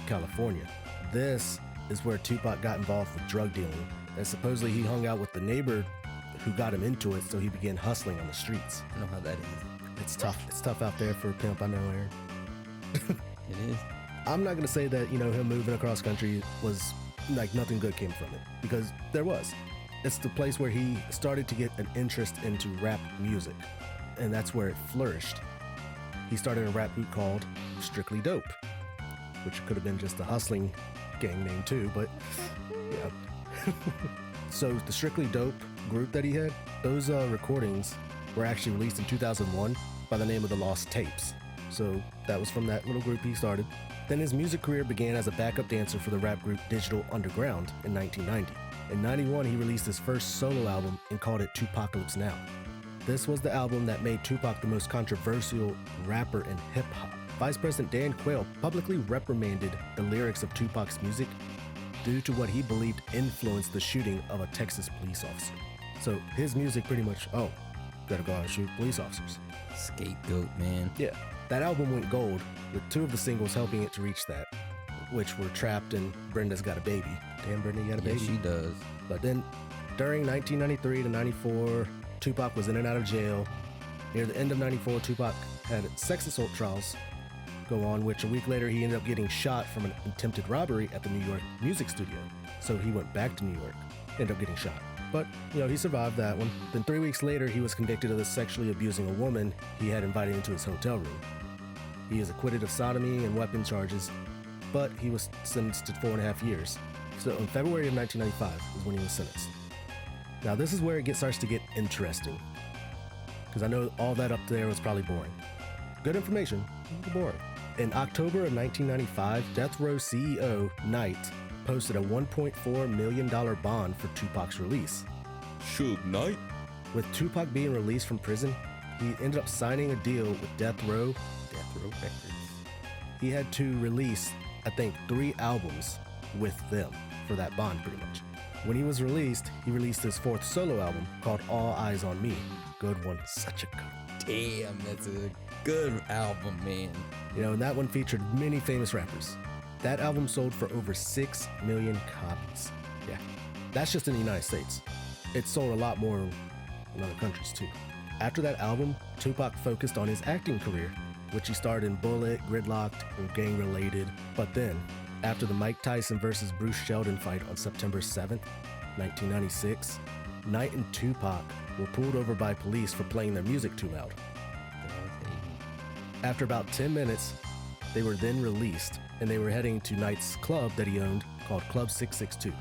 California. This is where Tupac got involved with drug dealing, and supposedly he hung out with the neighbor who got him into it, so he began hustling on the streets. I know how that is. It's tough. It's tough out there for a pimp, I know, Aaron. It is. I'm not going to say that, him moving across country was like nothing good came from it, because there was. It's the place where he started to get an interest into rap music, and that's where it flourished. He started a rap group called Strictly Dope, which could have been just a hustling gang name too, but yeah. So the Strictly Dope group that he had, those recordings were actually released in 2001 by the name of the Lost Tapes. So that was from that little group he started. Then his music career began as a backup dancer for the rap group Digital Underground in 1990. In 91, he released his first solo album and called it Tupacalypse Now. This was the album that made Tupac the most controversial rapper in hip-hop. Vice President Dan Quayle publicly reprimanded the lyrics of Tupac's music due to what he believed influenced the shooting of a Texas police officer. So his music pretty much, gotta go out and shoot police officers. Scapegoat, man. Yeah. That album went gold, with 2 of the singles helping it to reach that, which were Trapped and Brenda's Got a Baby. Damn, Brenda, you got a baby? Yeah, she does. But then, during 1993 to 94, Tupac was in and out of jail. Near the end of 94, Tupac had sex assault trials go on, which a week later he ended up getting shot from an attempted robbery at the New York music studio. So he went back to New York, ended up getting shot. But, he survived that one. Then 3 weeks later, he was convicted of sexually abusing a woman he had invited into his hotel room. He is acquitted of sodomy and weapon charges, but he was sentenced to 4.5 years. So in February of 1995 is when he was sentenced. Now this is where it starts to get interesting, because I know all that up there was probably boring. Good information, but boring. In October of 1995, Death Row CEO Knight posted a $1.4 million bond for Tupac's release. Suge Knight? With Tupac being released from prison, he ended up signing a deal with Death Row Records. He had to release, I think, 3 albums with them for that bond, pretty much. When he was released, he released his 4th solo album called All Eyes on Me. Good one, such a good. Damn, that's a good album, man. And that one featured many famous rappers. That album sold for over 6 million copies. Yeah, that's just in the United States. It sold a lot more in other countries too. After that album, Tupac focused on his acting career, which he starred in Bullet, Gridlocked, and Gang Related. But then, after the Mike Tyson versus Bruce Sheldon fight on September 7th, 1996, Knight and Tupac were pulled over by police for playing their music too loud. After about 10 minutes, they were then released, and they were heading to Knight's club that he owned called Club 662.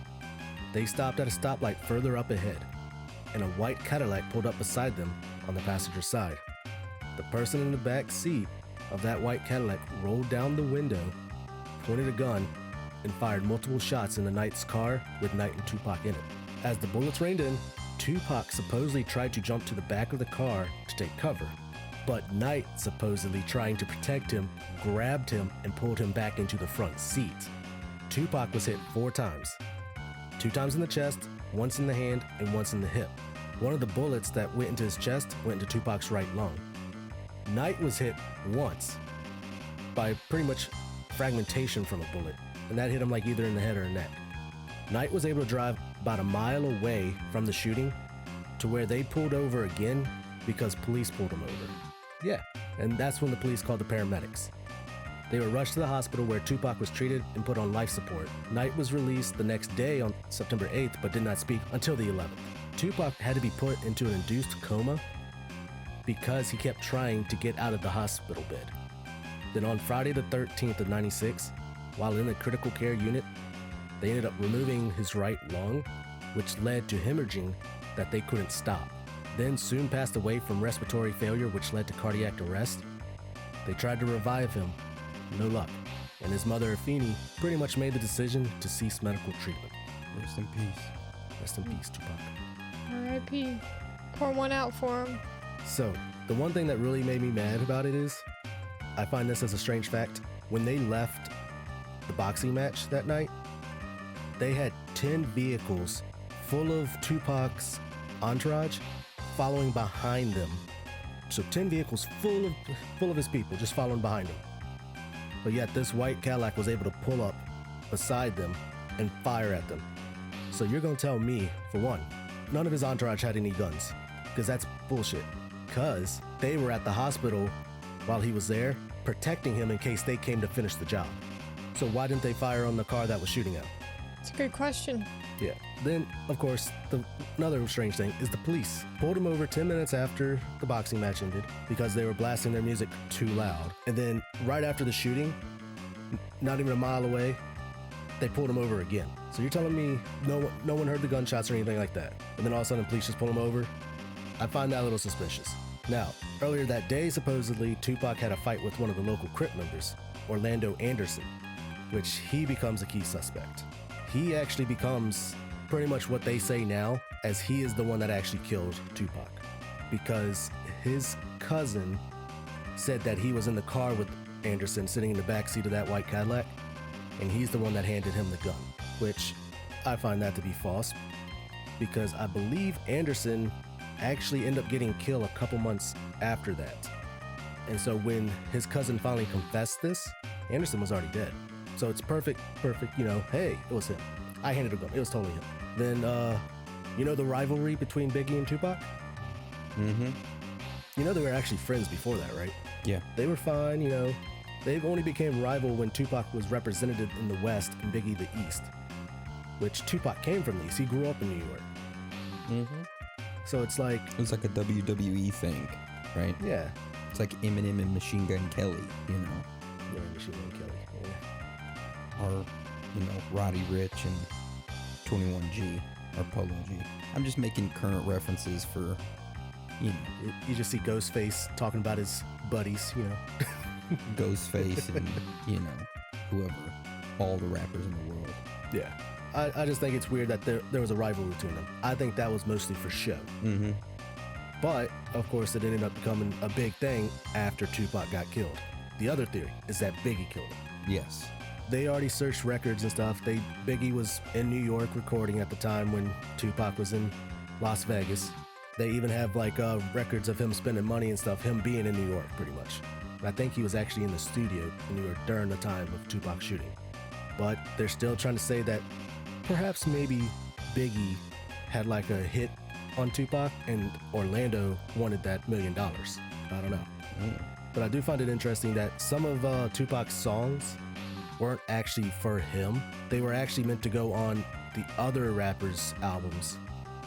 They stopped at a stoplight further up ahead, and a white Cadillac pulled up beside them on the passenger side. The person in the back seat of that white Cadillac rolled down the window, pointed a gun, and fired multiple shots in the Knight's car with Knight and Tupac in it. As the bullets rained in, Tupac supposedly tried to jump to the back of the car to take cover, but Knight, supposedly trying to protect him, grabbed him and pulled him back into the front seat. Tupac was hit 4 times. 2 times in the chest, once in the hand, and once in the hip. One of the bullets that went into his chest went into Tupac's right lung. Knight was hit once by pretty much fragmentation from a bullet, and that hit him like either in the head or neck. Knight was able to drive about a mile away from the shooting to where they pulled over again because police pulled him over. Yeah, and that's when the police called the paramedics. They were rushed to the hospital where Tupac was treated and put on life support. Knight was released the next day on September 8th, but did not speak until the 11th. Tupac had to be put into an induced coma because he kept trying to get out of the hospital bed. Then on Friday the 13th of 96, while in the critical care unit, they ended up removing his right lung, which led to hemorrhaging that they couldn't stop. Then soon passed away from respiratory failure, which led to cardiac arrest. They tried to revive him, no luck, and his mother Afeni pretty much made the decision to cease medical treatment. Rest in peace. Rest in peace, Tupac. R.I.P. Pour one out for him. So, the one thing that really made me mad about it is, I find this as a strange fact, when they left the boxing match that night, they had 10 vehicles full of Tupac's entourage following behind them. So 10 vehicles full of his people just following behind him. But yet this white Cadillac was able to pull up beside them and fire at them. So you're gonna tell me, for one, none of his entourage had any guns, because that's bullshit. Because they were at the hospital while he was there, protecting him in case they came to finish the job. So why didn't they fire on the car that was shooting at him? It's a good question. Yeah. Then, of course, another strange thing is the police pulled him over 10 minutes after the boxing match ended because they were blasting their music too loud. And then right after the shooting, not even a mile away, they pulled him over again. So you're telling me no one heard the gunshots or anything like that? And then all of a sudden, police just pull him over? I find that a little suspicious. Now, earlier that day, supposedly, Tupac had a fight with one of the local Crip members, Orlando Anderson, which he becomes a key suspect. He actually becomes pretty much what they say now, as he is the one that actually killed Tupac, because his cousin said that he was in the car with Anderson sitting in the backseat of that white Cadillac, and he's the one that handed him the gun, which I find that to be false, because I believe Anderson actually ended up getting killed a couple months after that. And so when his cousin finally confessed this, Anderson was already dead. So it's perfect, hey, it was him. I handed a gun. It was totally him. Then, you know the rivalry between Biggie and Tupac? Mm-hmm. You know they were actually friends before that, right? Yeah. They were fine, They only became rival when Tupac was represented in the West and Biggie the East, which Tupac came from the East. He grew up in New York. Mm-hmm. So it's like... It was like a WWE thing, right? Yeah. It's like Eminem and Machine Gun Kelly, Yeah, Machine Gun Kelly. Yeah. Or, Roddy Ricch and 21G or Polo G. I'm just making current references for, You just see Ghostface talking about his buddies, Ghostface and, whoever, all the rappers in the world. Yeah. I just think it's weird that there was a rivalry between them. I think that was mostly for show. Mm-hmm. But, of course, it ended up becoming a big thing after Tupac got killed. The other theory is that Biggie killed him. Yes. They already searched records and stuff. Biggie was in New York recording at the time when Tupac was in Las Vegas. They even have records of him spending money and stuff, him being in New York pretty much. And I think he was actually in the studio in New York during the time of Tupac shooting. But they're still trying to say that perhaps maybe Biggie had a hit on Tupac and Orlando wanted that $1 million. I don't know. But I do find it interesting that some of Tupac's songs weren't actually for him. They were actually meant to go on the other rappers' albums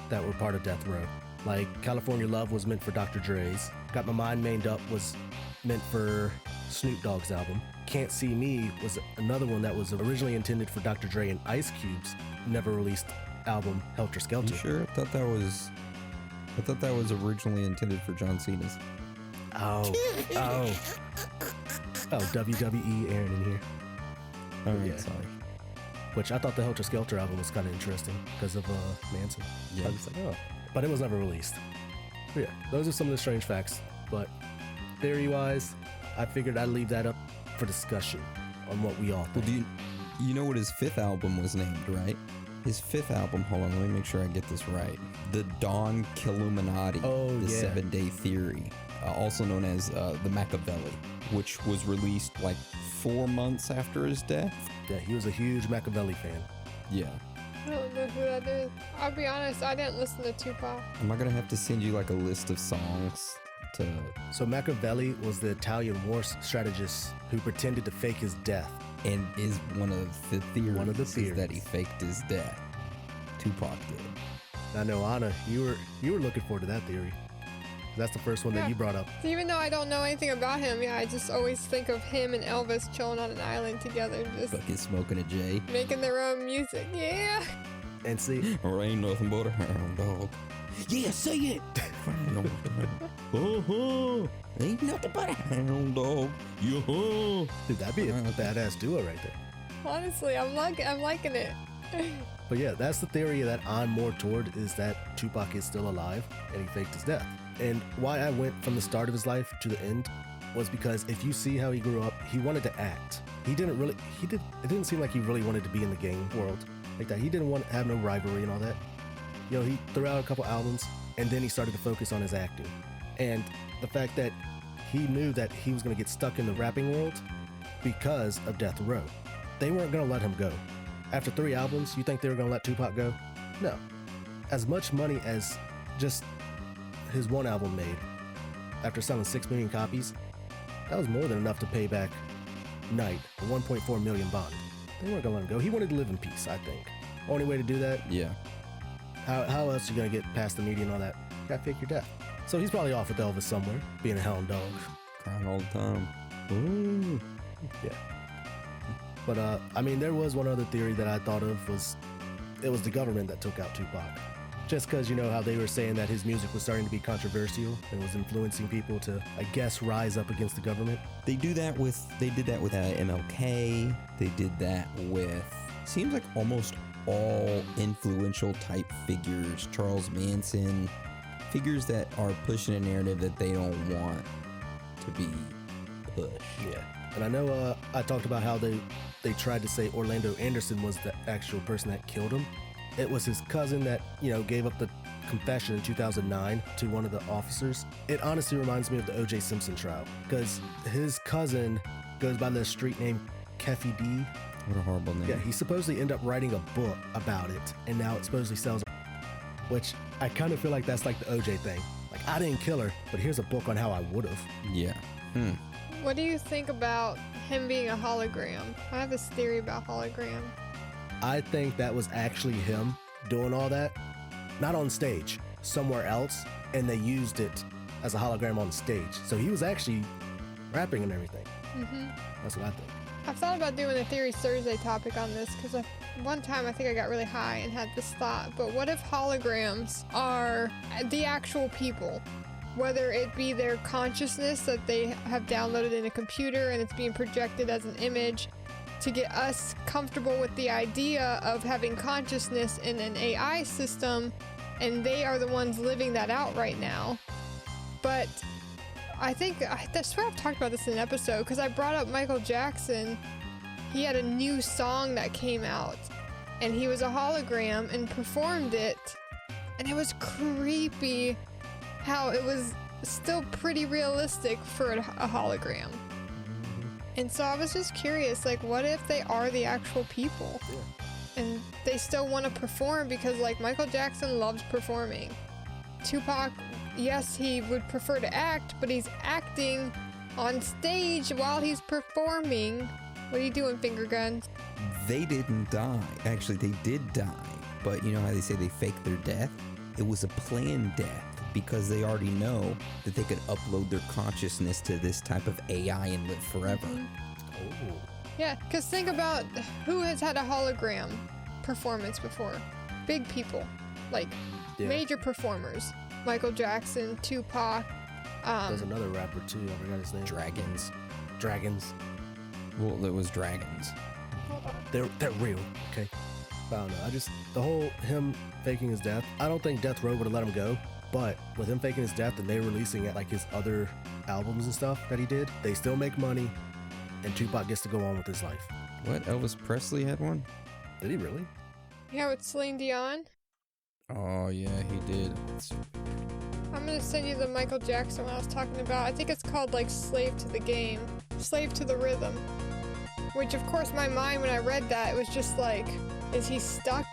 that were part of Death Row. Like California Love was meant for Dr. Dre's. Got My Mind Made Up was meant for Snoop Dogg's album. Can't See Me was another one that was originally intended for Dr. Dre and Ice Cube's never released album, Helter Skelter. You sure? I thought that was originally intended for John Cena's. Oh, WWE Aaron in here. All right, Yeah. sorry. Which I thought the Helter Skelter album was kind of interesting because of Manson. Yeah. I was like, oh. But it was never released. But yeah, those are some of the strange facts. But theory-wise, I figured I'd leave that up for discussion on what we all think. Well, do you know what his fifth album was named, right? His fifth album, hold on, let me make sure I get this right. The Dawn Killuminati, the 7-Day Theory, also known as the Machiavelli, which was released 4 months after his death. Yeah, he was a huge Machiavelli fan. Yeah. I don't know who that is. I'll be honest, I didn't listen to Tupac. Am I gonna have to send you a list of songs to... So Machiavelli was the Italian war strategist who pretended to fake his death. And is one of the theories, Is that he faked his death. Tupac did. I know, Anna, you were looking forward to that theory. That's the first one that you brought up. Even though I don't know anything about him, I just always think of him and Elvis chilling on an island together, just Fucking smoking a J. making their own music. Yeah. And see, Or ain't nothing but a hound dog. Yeah, say it. Ain't nothing but a hound dog. Yeah. dude, that'd be a badass duo right there. Honestly, I'm liking it. But yeah, that's the theory that I'm more toward, is that Tupac is still alive and he faked his death. And why I went from the start of his life to the end was because if you see how he grew up, he wanted to act. It didn't seem like he really wanted to be in the gang world like that. He didn't want to have no rivalry and all that. He threw out a couple albums and then he started to focus on his acting. And the fact that he knew that he was going to get stuck in the rapping world, because of Death Row. They weren't going to let him go. After 3 albums, you think they were going to let Tupac go? No. As much money as just his one album made, after selling 6 million copies, that was more than enough to pay back Knight a $1.4 million bond. They weren't going to let him go. He wanted to live in peace, I think. Only way to do that? Yeah. How else are you going to get past the media and all that? You got to fake your death. So he's probably off with Elvis somewhere, being a hound dog. Crying all the time. Ooh. Yeah. But, I mean, there was one other theory that I thought of it was the government that took out Tupac. Just because, you know, how they were saying that his music was starting to be controversial and was influencing people to, I guess, rise up against the government. They did that with MLK. They did that with, seems like almost all influential type figures. Charles Manson, figures that are pushing a narrative that they don't want to be pushed. Yeah. And I know I talked about how they tried to say Orlando Anderson was the actual person that killed him. It was his cousin that, you know, gave up the confession in 2009 to one of the officers. It honestly reminds me of the O.J. Simpson trial, because his cousin goes by the street name Keffy D. What a horrible name. Yeah, he supposedly ended up writing a book about it, and now it supposedly sells, which I kind of feel like that's like the O.J. thing. Like, I didn't kill her, but here's a book on how I would have. Yeah. What do you think about him being a hologram? I have this theory about hologram. I think that was actually him doing all that, not on stage, somewhere else, and they used it as a hologram on stage. So he was actually rapping and everything. That's what I think. I've thought about doing a Theory Thursday topic on this because one time I think I got really high and had this thought, but what if holograms are the actual people? Whether it be their consciousness that they have downloaded in a computer and it's being projected as an image to get us comfortable with the idea of having consciousness in an AI system, and they are the ones living that out right now. But I swear I've talked about this in an episode because I brought up Michael Jackson. He had a new song that came out and he was a hologram and performed it, and it was creepy how it was still pretty realistic for a hologram. And so I was just curious, like, what if they are the actual people? Yeah. And they still want to perform because, like, Michael Jackson loves performing. Tupac, yes, he would prefer to act, but he's acting on stage while he's performing. What are you doing, finger guns? They didn't die. Actually, they did die. But you know how they say they faked their death? It was a planned death because they already know that they could upload their consciousness to this type of AI and live forever. Oh. Yeah, because think about who has had a hologram performance before. Big people, like major performers. Michael Jackson, Tupac. There's another rapper too, I forgot his name. Dragons. Well, it was dragons. They're real, okay? I don't know. The whole him faking his death, I don't think Death Row would have let him go. But with him faking his death and they releasing it like his other albums and stuff that he did, they still make money, and Tupac gets to go on with his life. What? Elvis Presley had one? Did he really? Yeah, with Celine Dion. Oh, yeah, he did. I'm gonna send you the Michael Jackson one I was talking about. I think it's called, like, Slave to the Game. Slave to the Rhythm. Which, of course, my mind, when I read that, it was just like, is he stuck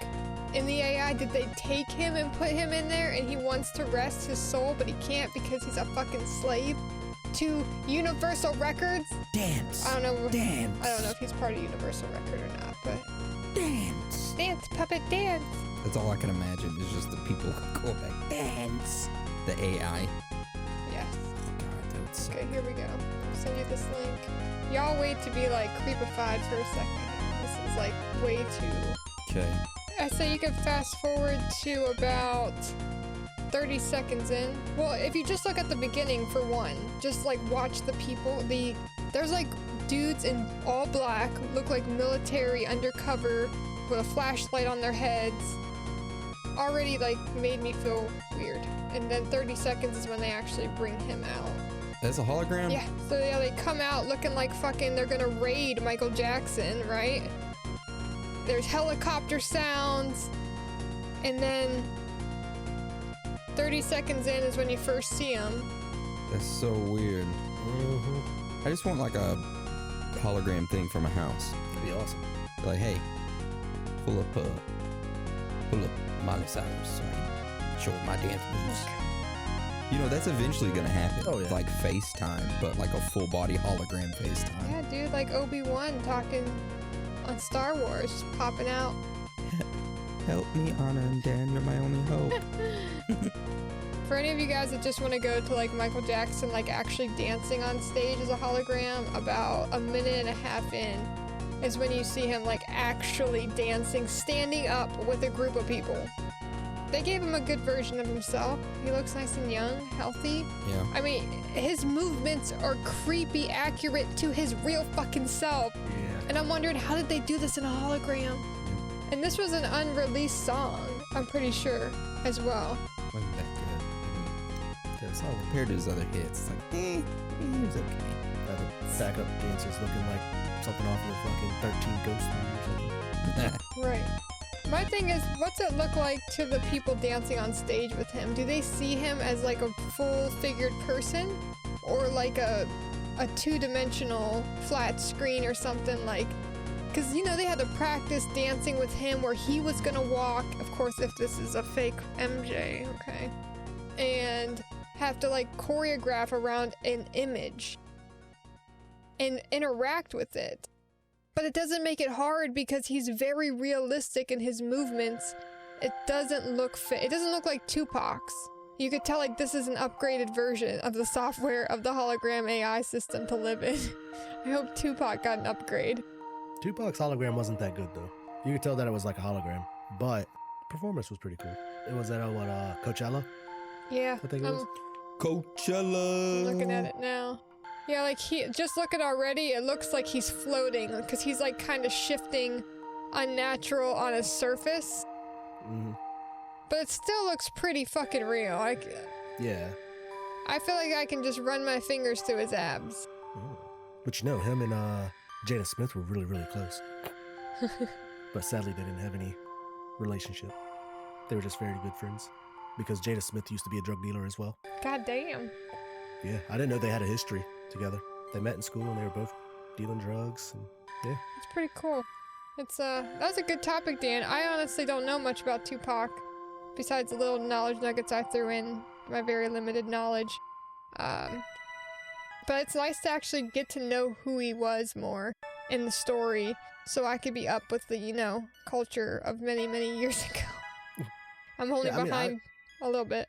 in the AI? Did they take him and put him in there and he wants to rest his soul, but he can't because he's a fucking slave to Universal Records? Dance. I don't know. Dance. I don't know if he's part of Universal Record or not, but dance. Dance, puppet, dance. That's all I can imagine is just the people going back. Dance. The AI. Yes. Oh God, that would suck. Okay, here we go. I'll send you this link. Y'all wait to be like creepified for a second. This is like way too. Okay. I say you could fast forward to about 30 seconds in. Well, if you just look at the beginning for one, just like watch the people. There's like dudes in all black, look like military undercover with a flashlight on their heads. Already like made me feel weird. And then 30 seconds is when they actually bring him out. That's a hologram? Yeah, so yeah, they come out looking like fucking they're gonna raid Michael Jackson, right? There's helicopter sounds, and then 30 seconds in is when you first see him. That's so weird. I just want like a hologram thing from a house. It'd be awesome. Like, hey, pull up Miley Cyrus so I can show my dance moves. You know, that's eventually gonna happen. Oh, yeah. Like FaceTime, but like a full body hologram FaceTime. Yeah, dude, like Obi-Wan talking on Star Wars, just popping out. Help me, Anna and Dan, you're my only hope. For any of you guys that just want to go to like Michael Jackson, like actually dancing on stage as a hologram, about a minute and a half in is when you see him like actually dancing, standing up with a group of people. They gave him a good version of himself. He looks nice and young, healthy. Yeah. I mean, his movements are creepy accurate to his real fucking self. Yeah. And I'm wondering, how did they do this in a hologram? And this was an unreleased song, I'm pretty sure, as well. Wasn't that good? Yeah, so Compared to his other hits, it's like, he was okay. the backup dancers looking like something off of the fucking 13 Ghost movie or something. Right. My thing is, what's it look like to the people dancing on stage with him? Do they see him as like a full-figured person? Or like a two-dimensional flat screen or something like... Because, you know, they had to practice dancing with him where he was gonna walk, of course, if this is a fake MJ, okay? And have to, like, choreograph around an image and interact with it. But it doesn't make it hard because he's very realistic in his movements. It doesn't look it doesn't look like Tupac's. You could tell, like, this is an upgraded version of the software of the hologram AI system to live in. I hope Tupac got an upgrade. Tupac's hologram wasn't that good though. You could tell that it was like a hologram, but performance was pretty cool. It was at Coachella, Yeah, I think it was. Coachella! I'm looking at it now. Yeah, like just looking already, it looks like he's floating because he's like kind of shifting unnatural on a surface. Mm-hmm. But it still looks pretty fucking real. Yeah. I feel like I can just run my fingers through his abs. Oh. But you know, him and Jada Smith were really, really close. But sadly, they didn't have any relationship. They were just very good friends. Because Jada Smith used to be a drug dealer as well. God damn. Yeah, I didn't know they had a history together. They met in school and they were both dealing drugs. And yeah. It's pretty cool. That was a good topic, Dan. I honestly don't know much about Tupac, besides the little knowledge nuggets I threw in, my very limited knowledge. But it's nice to actually get to know who he was more in the story, so I could be up with the, you know, culture of many, many years ago. I'm only behind a little bit.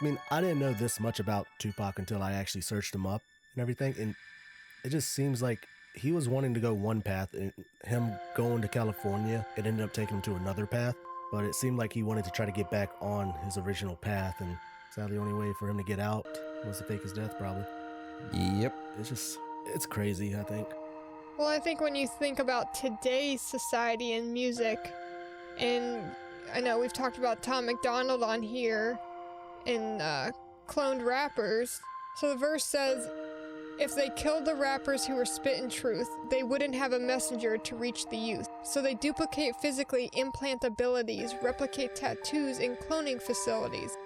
I mean, I didn't know this much about Tupac until I actually searched him up and everything, and it just seems like he was wanting to go one path, and him going to California, it ended up taking him to another path, but it seemed like he wanted to try to get back on his original path, and sadly the only way for him to get out was to fake his death, probably. Yep. It's crazy, I think. Well, I think when you think about today's society and music, and I know we've talked about Tom McDonald on here, and cloned rappers. So the verse says, if they killed the rappers who were spitting truth, they wouldn't have a messenger to reach the youth. So they duplicate physically, implant abilities, replicate tattoos in cloning facilities.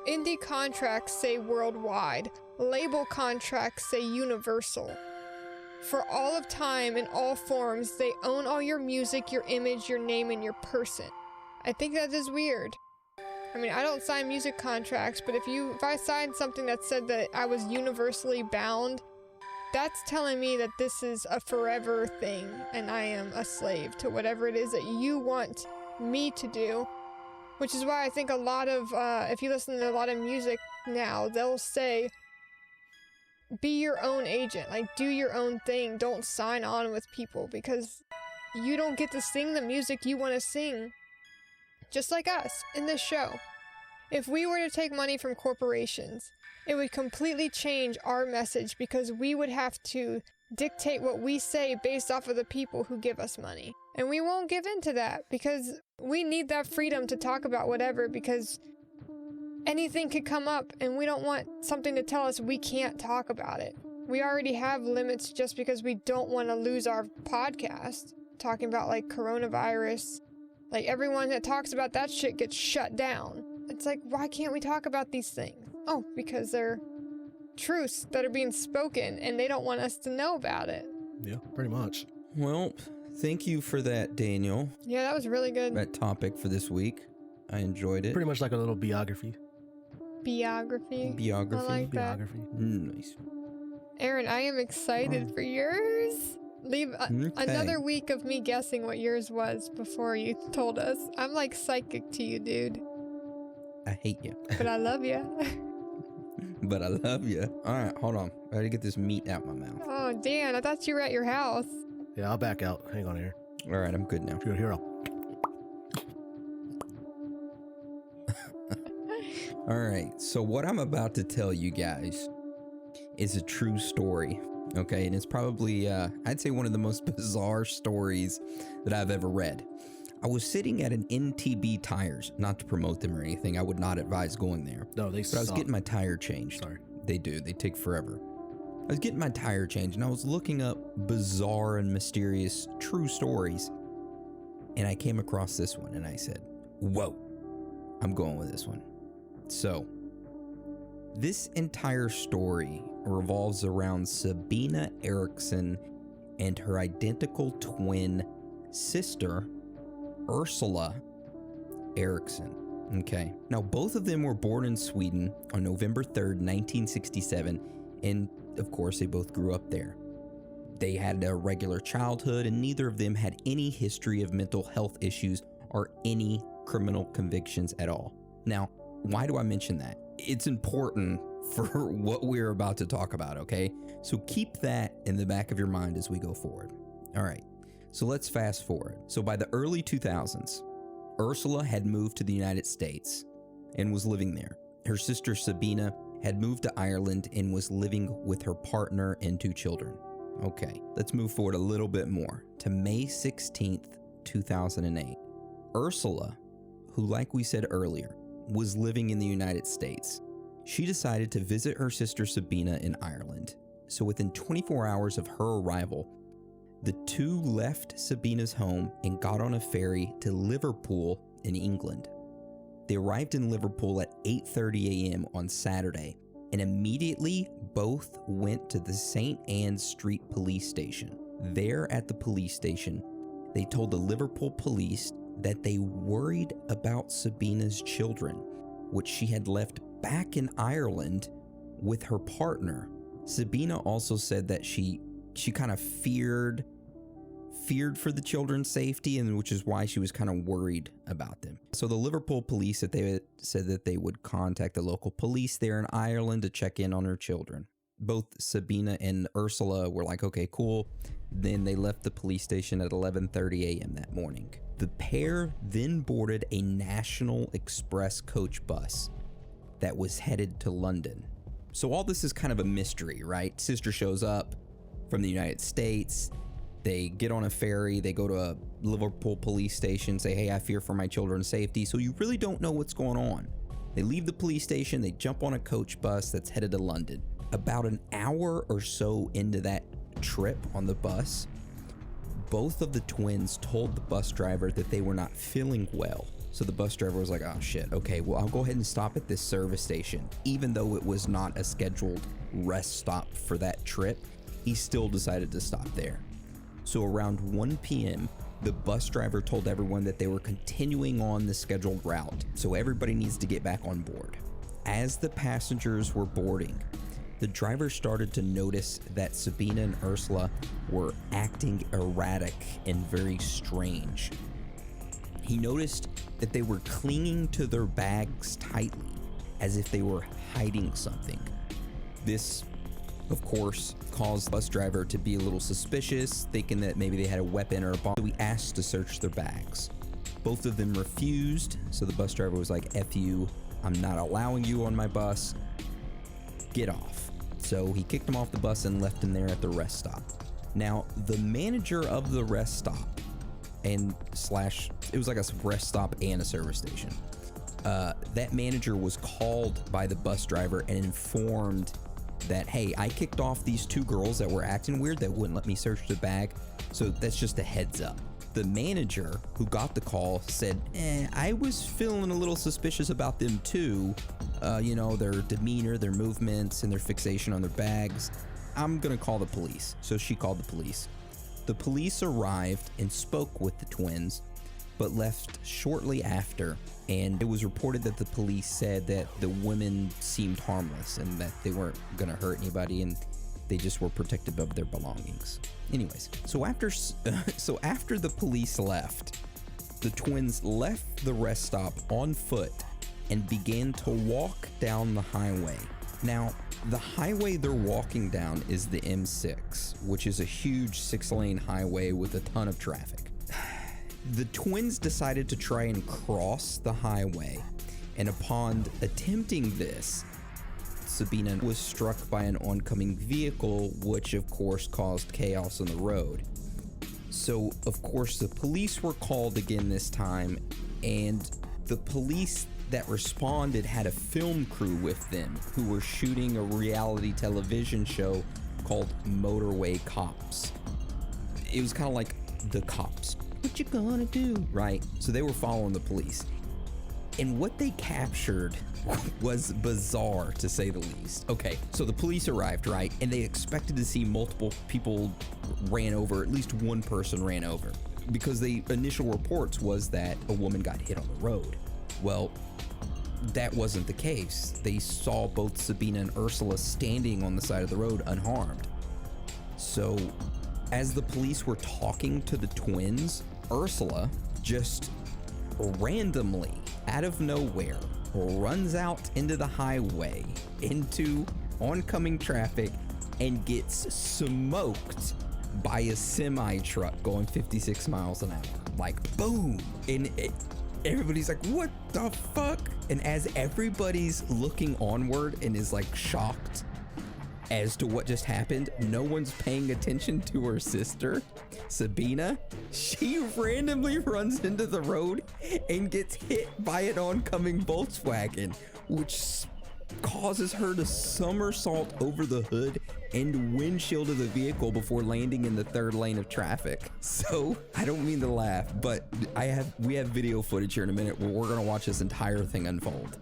Indie contracts say worldwide. Label contracts say universal. For all of time, in all forms, they own all your music, your image, your name, and your person. I think that is weird. I mean, I don't sign music contracts, but if I signed something that said that I was universally bound, that's telling me that this is a forever thing, and I am a slave to whatever it is that you want me to do. Which is why I think a lot of, if you listen to a lot of music now, they'll say, be your own agent, like do your own thing, don't sign on with people, because you don't get to sing the music you want to sing. Just like us in this show. If we were to take money from corporations, it would completely change our message because we would have to dictate what we say based off of the people who give us money. And we won't give in to that because we need that freedom to talk about whatever, because anything could come up and we don't want something to tell us we can't talk about it. We already have limits just because we don't want to lose our podcast talking about like coronavirus. Like, everyone that talks about that shit gets shut down. It's like, why can't we talk about these things? Oh, because they're truths that are being spoken, and they don't want us to know about it. Yeah, pretty much. Well, thank you for that, Daniel. Yeah, that was really good. That topic for this week. I enjoyed it. Pretty much like a little biography. Biography. Biography. I like that. Biography. Nice. Aaron, I am excited for yours. Leave another week of me guessing what yours was before you told us. I'm like psychic to you, dude. I hate you. But I love you. But I love you. All right, hold on. I gotta get this meat out my mouth. Oh, Dan, I thought you were at your house. Yeah, I'll back out. Hang on here. All right, I'm good now. Here, All right, so what I'm about to tell you guys is a true story, okay? And it's probably, I'd say one of the most bizarre stories that I've ever read. I was sitting at an NTB Tires, not to promote them or anything. I would not advise going there. No, they But I was getting my tire changed. Sorry. They do. They take forever. I was getting my tire changed, and I was looking up bizarre and mysterious true stories, and I came across this one, and I said, whoa, I'm going with this one. So, this entire story revolves around Sabina Eriksson and her identical twin sister, Ursula Eriksson. Okay. Now, both of them were born in Sweden on November 3rd, 1967, and of course, they both grew up there. They had a regular childhood, and neither of them had any history of mental health issues or any criminal convictions at all. Now, why do I mention that? It's important for what we're about to talk about, okay? So keep that in the back of your mind as we go forward. All right, so let's fast forward. So by the early 2000s, Ursula had moved to the United States and was living there. Her sister Sabina had moved to Ireland and was living with her partner and 2 children. Okay, let's move forward a little bit more to May 16th, 2008. Ursula, who, like we said earlier, was living in the United States, she decided to visit her sister Sabina in Ireland. So within 24 hours of her arrival, the two left Sabina's home and got on a ferry to Liverpool in England. They arrived in Liverpool at 8:30 a.m. on Saturday, and immediately both went to the St. Anne's Street police station. There at the police station, they told the Liverpool police that they worried about Sabina's children, which she had left back in Ireland with her partner. Sabina also said that she kind of feared for the children's safety, and which is why she was kind of worried about them. So the Liverpool police said that they would contact the local police there in Ireland to check in on her children. Both Sabina and Ursula were like, okay, cool. Then they left the police station at 11:30 a.m. that morning. The pair then boarded a National Express coach bus that was headed to London. So all this is kind of a mystery, right? Sister shows up from the United States. They get on a ferry. They go to a Liverpool police station, say, hey, I fear for my children's safety. So you really don't know what's going on. They leave the police station. They jump on a coach bus that's headed to London. About an hour or so into that trip on the bus, both of the twins told the bus driver that they were not feeling well. So the bus driver was like, oh shit, okay, well, I'll go ahead and stop at this service station. Even though it was not a scheduled rest stop for that trip, he still decided to stop there. So around 1 p.m., the bus driver told everyone that they were continuing on the scheduled route, so everybody needs to get back on board. As the passengers were boarding, the driver started to notice that Sabina and Ursula were acting erratic and very strange. He noticed that they were clinging to their bags tightly, as if they were hiding something. This, of course, caused the bus driver to be a little suspicious, thinking that maybe they had a weapon or a bomb. So he asked to search their bags. Both of them refused, so the bus driver was like, F you, I'm not allowing you on my bus, get off. So he kicked them off the bus and left them there at the rest stop. Now, the manager of the rest stop, it was like a rest stop and a service station. That manager was called by the bus driver and informed that, hey, I kicked off these 2 girls that were acting weird that wouldn't let me search the bag, so that's just a heads up. The manager who got the call said, I was feeling a little suspicious about them too. Their demeanor, their movements, and their fixation on their bags. I'm gonna call the police. So she called the police. The police arrived and spoke with the twins, but left shortly after. And it was reported that the police said that the women seemed harmless and that they weren't gonna hurt anybody, and they just were protective of their belongings. Anyways, so after the police left, the twins left the rest stop on foot and began to walk down the highway. Now, the highway they're walking down is the M6, which is a huge 6-lane highway with a ton of traffic. The twins decided to try and cross the highway, and upon attempting this, Sabina was struck by an oncoming vehicle, which of course caused chaos on the road. So, of course, the police were called again this time, and the police that responded had a film crew with them who were shooting a reality television show called Motorway Cops. It was kind of like The Cops. What you gonna do? Right? So they were following the police. And what they captured was bizarre, to say the least. Okay, so the police arrived, right? And they expected to see multiple people ran over, at least one person ran over, because the initial reports was that a woman got hit on the road. Well, that wasn't the case. They saw both Sabina and Ursula standing on the side of the road unharmed. So, as the police were talking to the twins, Ursula just randomly, out of nowhere, runs out into the highway, into oncoming traffic, and gets smoked by a semi truck going 56 miles an hour. Like, boom! And everybody's like, what the fuck? And as everybody's looking onward and is like shocked as to what just happened, no one's paying attention to her sister, Sabina. She randomly runs into the road and gets hit by an oncoming Volkswagen, which causes her to somersault over the hood and windshield of the vehicle before landing in the third lane of traffic. So, I don't mean to laugh, but we have video footage here in a minute where we're gonna watch this entire thing unfold.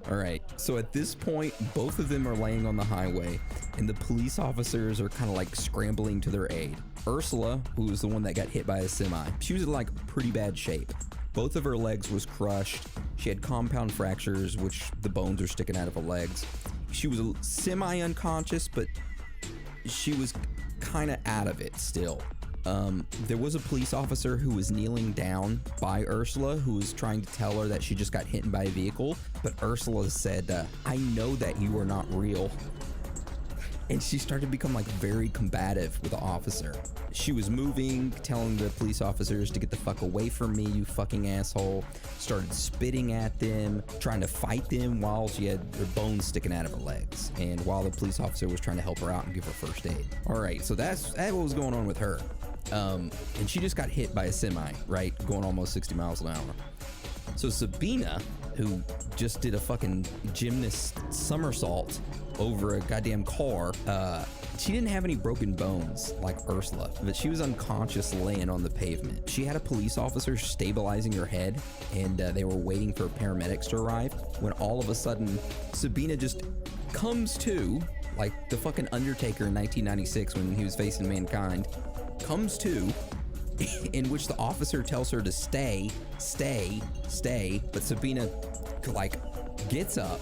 All right, so at this point, both of them are laying on the highway, and the police officers are kind of like scrambling to their aid. Ursula, who was the one that got hit by a semi, she was in like pretty bad shape. Both of her legs was crushed. She had compound fractures, which the bones are sticking out of her legs. She was semi-unconscious, but she was kind of out of it still. There was a police officer who was kneeling down by Ursula, who was trying to tell her that she just got hit by a vehicle, but Ursula said, I know that you are not real. And she started to become like very combative with the officer. She was moving, telling the police officers to get the fuck away from me, you fucking asshole. Started spitting at them, trying to fight them while she had her bones sticking out of her legs, and while the police officer was trying to help her out and give her first aid. All right, so that's what was going on with her. And she just got hit by a semi, right? Going almost 60 miles an hour. So Sabina, who just did a fucking gymnast somersault over a goddamn car, she didn't have any broken bones like Ursula, but she was unconscious laying on the pavement. She had a police officer stabilizing her head, and they were waiting for paramedics to arrive, when all of a sudden, Sabina just comes to, like the fucking Undertaker in 1996 when he was facing Mankind, comes to, in which the officer tells her to stay, but Sabina, like, gets up.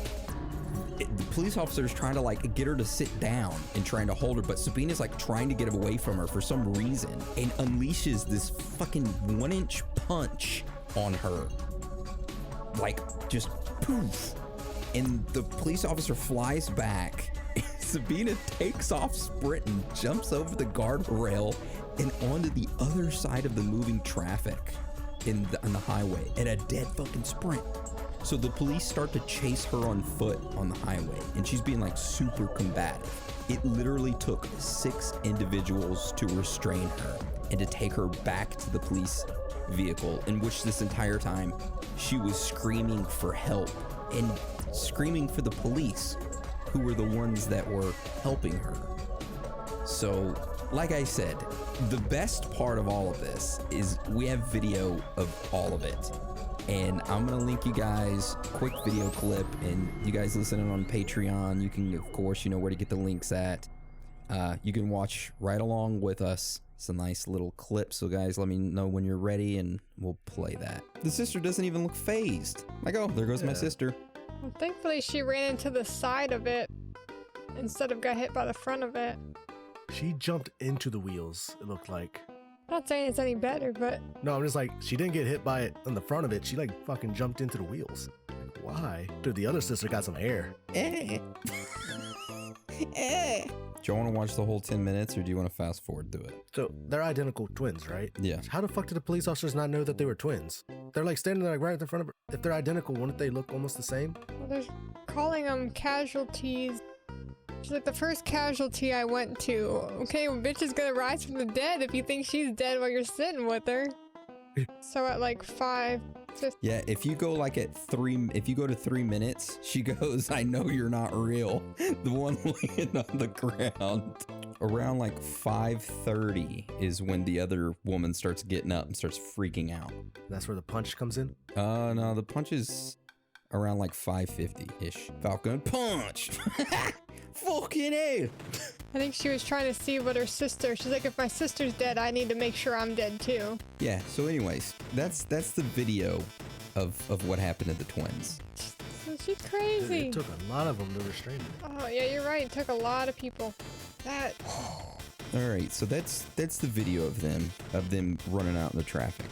The police officer is trying to, like, get her to sit down and trying to hold her, but Sabina's, like, trying to get away from her for some reason and unleashes this fucking 1-inch punch on her. Like, just poof. And the police officer flies back. Sabina takes off sprinting, jumps over the guardrail and onto the other side of the moving traffic on the highway at a dead fucking sprint. So the police start to chase her on foot on the highway, and she's being like super combative. It literally took 6 individuals to restrain her and to take her back to the police vehicle, in which this entire time she was screaming for help and screaming for the police, who were the ones that were helping her. So, like I said, the best part of all of this is we have video of all of it. And I'm gonna link you guys a quick video clip, and you guys listening on Patreon, you can, of course, you know where to get the links at. You can watch right along with us. It's a nice little clip. So guys, let me know when you're ready and we'll play that. The sister doesn't even look phased. Like, oh, there goes my sister. Well, thankfully she ran into the side of it instead of got hit by the front of it. She jumped into the wheels, it looked like. Not saying it's any better, but... No, I'm just like, she didn't get hit by it on the front of it. She like fucking jumped into the wheels. Like, why? Dude, the other sister got some hair. Do you want to watch the whole 10 minutes or do you want to fast forward through it? So they're identical twins, right? Yeah. How the fuck did the police officers not know that they were twins? They're like standing there like right in front of her. If they're identical, wouldn't they look almost the same? Well, they're calling them casualties. She's like, the first casualty I went to. Okay, well, bitch is gonna rise from the dead if you think she's dead while you're sitting with her. So at like 5, 50. Yeah, if you go like at 3, if you go to 3 minutes, she goes, I know you're not real. The one laying on the ground. Around like 5:30 is when the other woman starts getting up and starts freaking out. That's where the punch comes in? No, the punch is around like 5:50-ish. Falcon punch! Fucking hell! I think she was trying to see what her sister... She's like, if my sister's dead, I need to make sure I'm dead too. Yeah, so anyways, that's the video of what happened to the twins. She's crazy. It took a lot of them to restrain her. Oh, yeah, you're right. It took a lot of people. That... Alright, so that's the video of them running out in the traffic.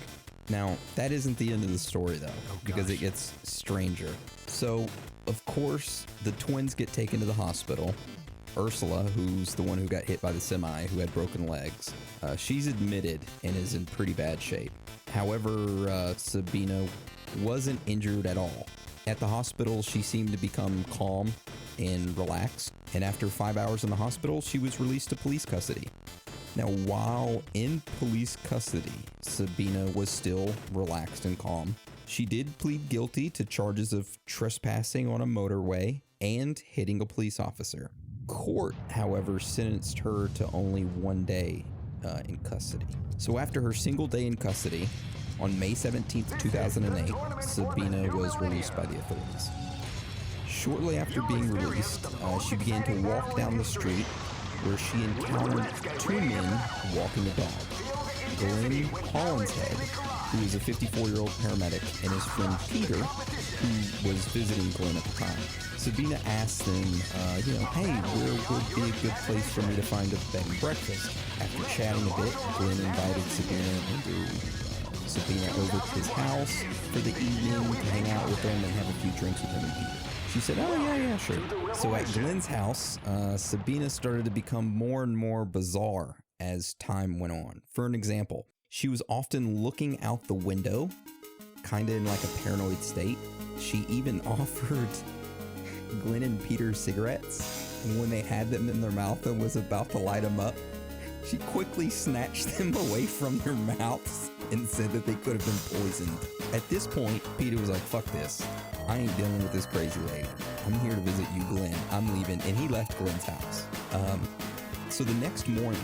Now, that isn't the end of the story though, because it gets stranger. So, of course, the twins get taken to the hospital. Ursula, who's the one who got hit by the semi, who had broken legs, she's admitted and is in pretty bad shape. However, Sabina wasn't injured at all. At the hospital, she seemed to become calm and relaxed, and after 5 hours in the hospital, she was released to police custody. Now, while in police custody, Sabina was still relaxed and calm. She did plead guilty to charges of trespassing on a motorway and hitting a police officer. Court, however, sentenced her to only 1 day in custody. So after her single day in custody, on May 17th, 2008, Sabina was released by the authorities. Shortly after being released, she began to walk down the street where she encountered 2 men walking a dog. Glenn Hollinshead, who is a 54-year-old paramedic, and his friend Peter, who was visiting Glenn at the time. Sabina asked them, hey, where would be a good place for me to find a bed and breakfast? After chatting a bit, Glenn invited Sabina over to his house for the evening to hang out with him and have a few drinks with him and Peter. She said, oh, yeah, sure. So at Glenn's house, Sabina started to become more and more bizarre as time went on. For an example, she was often looking out the window, kind of in like a paranoid state. She even offered Glenn and Peter cigarettes, and when they had them in their mouth and was about to light them up, she quickly snatched them away from their mouths and said that they could have been poisoned. At this point, Peter was like, fuck this. I ain't dealing with this crazy lady. I'm here to visit you, Glenn. I'm leaving. And he left Glenn's house. So the next morning,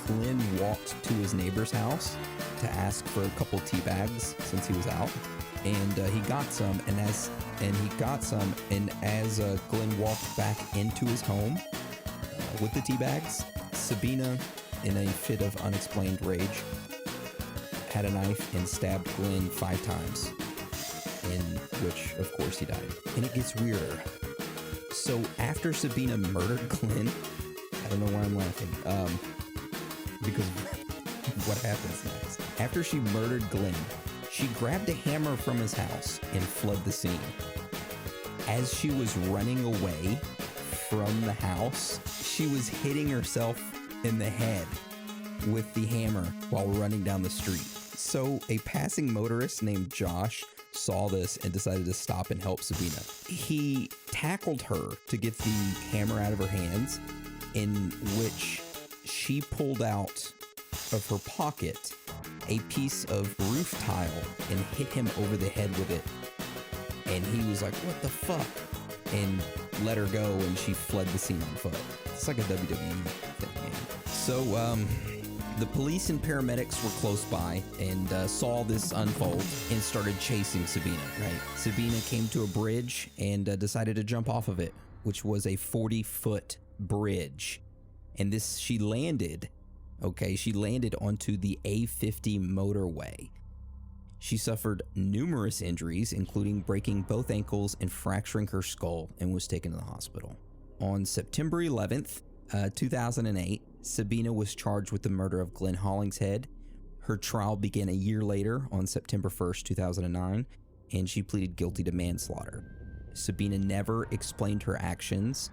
Glenn walked to his neighbor's house to ask for a couple tea bags since he was out. And he got some. And as Glenn walked back into his home with the tea bags, Sabina, in a fit of unexplained rage, had a knife and stabbed Glenn 5 times, in which, of course, he died. And it gets weirder. So after Sabina murdered Glenn, I don't know why I'm laughing, because what happens next? After she murdered Glenn, she grabbed a hammer from his house and fled the scene. As she was running away from the house, she was hitting herself in the head with the hammer while running down the street. So a passing motorist named Josh saw this and decided to stop and help Sabina. He tackled her to get the hammer out of her hands, in which she pulled out of her pocket a piece of roof tile and hit him over the head with it. And he was like, what the fuck? And let her go, and she fled the scene on foot. It's like a WWE thing, man. So, the police and paramedics were close by and saw this unfold and started chasing Sabina, right? Sabina came to a bridge and decided to jump off of it, which was a 40-foot bridge. And she landed onto the A50 motorway. She suffered numerous injuries, including breaking both ankles and fracturing her skull, and was taken to the hospital. On September 11th, 2008, Sabina was charged with the murder of Glenn Hollingshead. Her trial began a year later on September 1st, 2009, and she pleaded guilty to manslaughter. Sabina never explained her actions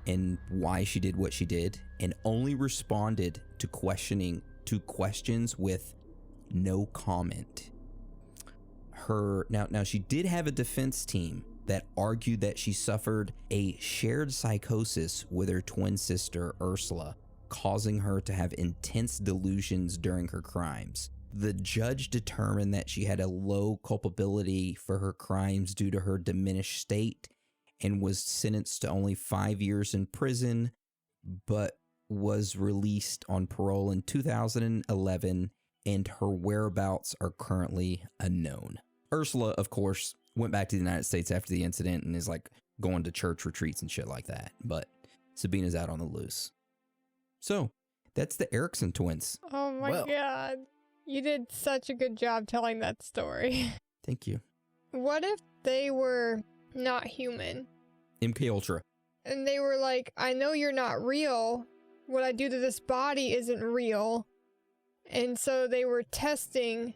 and why she did what she did, and only responded to questions with no comment. Now she did have a defense team that argued that she suffered a shared psychosis with her twin sister Ursula, causing her to have intense delusions during her crimes. The judge determined that she had a low culpability for her crimes due to her diminished state and was sentenced to only 5 years in prison, but was released on parole in 2011, and her whereabouts are currently unknown. Ursula, of course, went back to the United States after the incident and is like going to church retreats and shit like that, but Sabina's out on the loose. So, that's the Erickson twins. Oh my God. You did such a good job telling that story. Thank you. What if they were not human? MK Ultra. And they were like, I know you're not real. What I do to this body isn't real. And so they were testing.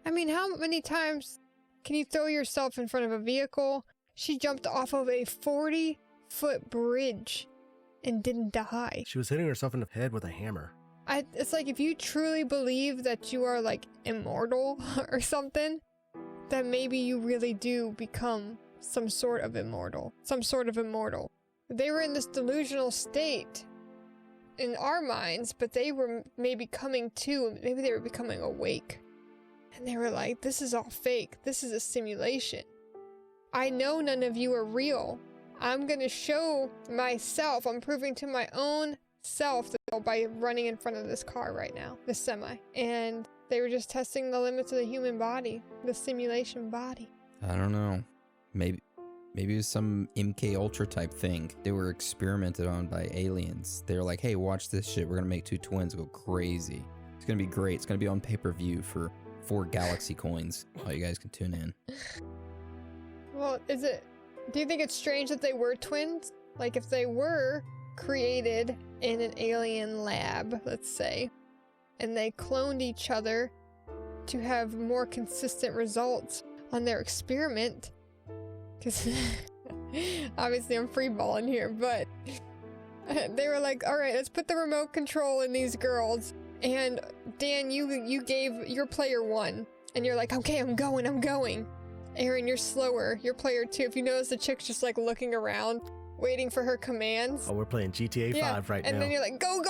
I mean, how many times can you throw yourself in front of a vehicle? She jumped off of a 40-foot bridge and didn't die. She was hitting herself in the head with a hammer. It's like, if you truly believe that you are like immortal or something, then maybe you really do become some sort of immortal. They were in this delusional state in our minds, but they were maybe coming to, maybe they were becoming awake. And they were like, this is all fake. This is a simulation. I know none of you are real. I'm going to show myself. I'm proving to my own self that by running in front of this car right now, this semi. And they were just testing the limits of the human body, the simulation body. I don't know. Maybe it was some MK Ultra type thing. They were experimented on by aliens. They were like, hey, watch this shit. We're going to make two twins go crazy. It's going to be great. It's going to be on pay-per-view for 4 Galaxy coins. Oh, you guys can tune in. Well, do you think it's strange that they were twins? Like, if they were created in an alien lab, let's say, and they cloned each other to have more consistent results on their experiment, because obviously I'm freeballing here, but they were like, all right, let's put the remote control in these girls. And Dan, you gave your player 1, and you're like, okay, I'm going. Aaron, you're slower. You're player 2. If you notice, the chick's just like looking around, waiting for her commands. Oh, we're playing GTA 5 right now. And then you're like, go.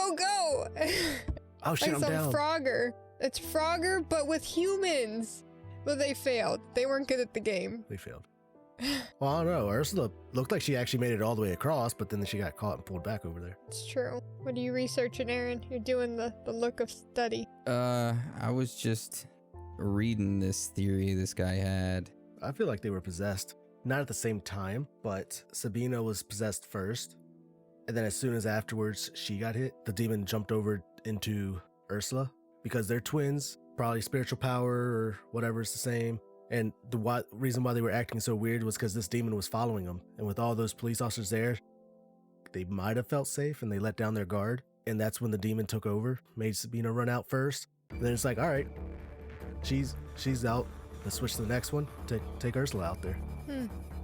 Oh shit, I'm down. Frogger. It's Frogger, but with humans. But they failed. They weren't good at the game. They failed. Well, I don't know. Ursula looked like she actually made it all the way across, but then she got caught and pulled back over there. It's true. What are you researching, Aaron? You're doing the look of study. I was just reading this theory this guy had. I feel like they were possessed. Not at the same time, but Sabina was possessed first. And then as soon as afterwards she got hit, the demon jumped over into Ursula. Because they're twins, probably spiritual power or whatever is the same. And the reason why they were acting so weird was because this demon was following them. And with all those police officers there, they might have felt safe and they let down their guard. And that's when the demon took over, made Sabina run out first. And then it's like, all right, she's out. Let's switch to the next one. Take Ursula out there.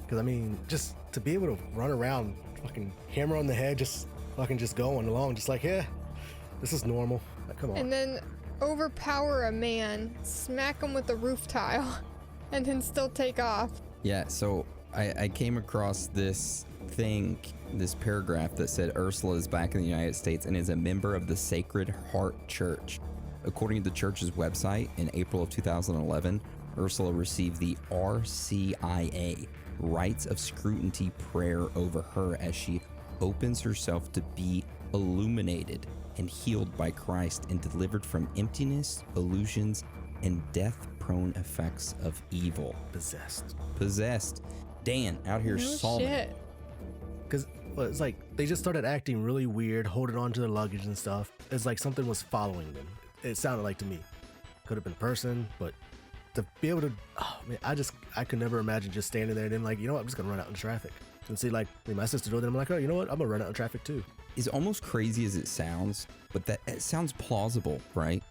Because I mean, just to be able to run around, fucking hammer on the head, just going along, just like, yeah, this is normal. Like, come on. And then overpower a man, smack him with a roof tile, and then still take off. Yeah, so I came across this paragraph that said Ursula is back in the United States and is a member of the Sacred Heart Church. According to the church's website, in April of 2011, Ursula received the RCIA, Rites of Scrutiny prayer over her as she opens herself to be illuminated and healed by Christ and delivered from emptiness, illusions, and death-prone effects of evil. Possessed. Dan, out here solving it. Because Well, it's like they just started acting really weird, holding on to their luggage and stuff. It's like something was following them. It sounded like to me. Could have been a person, but to be able to, oh man, I could never imagine just standing there and then like, you know what, I'm just gonna run out in traffic. And see, like, my sister doing it, I'm like, oh, you know what, I'm gonna run out in traffic too. It's almost crazy as it sounds, but that it sounds plausible, right?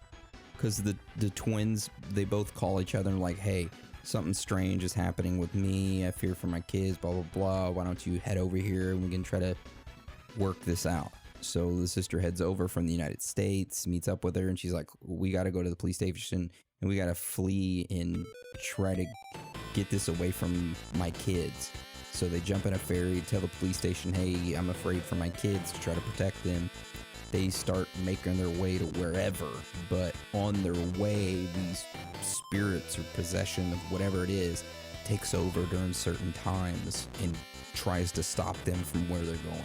Because the twins, they both call each other and like, hey, something strange is happening with me. I fear for my kids, blah, blah, blah. Why don't you head over here and we can try to work this out? So the sister heads over from the United States, meets up with her, and she's like, we got to go to the police station and we got to flee and try to get this away from my kids. So they jump in a ferry, tell the police station, hey, I'm afraid for my kids, to try to protect them. They start making their way to wherever, but on their way, these spirits or possession of whatever it is takes over during certain times and tries to stop them from where they're going.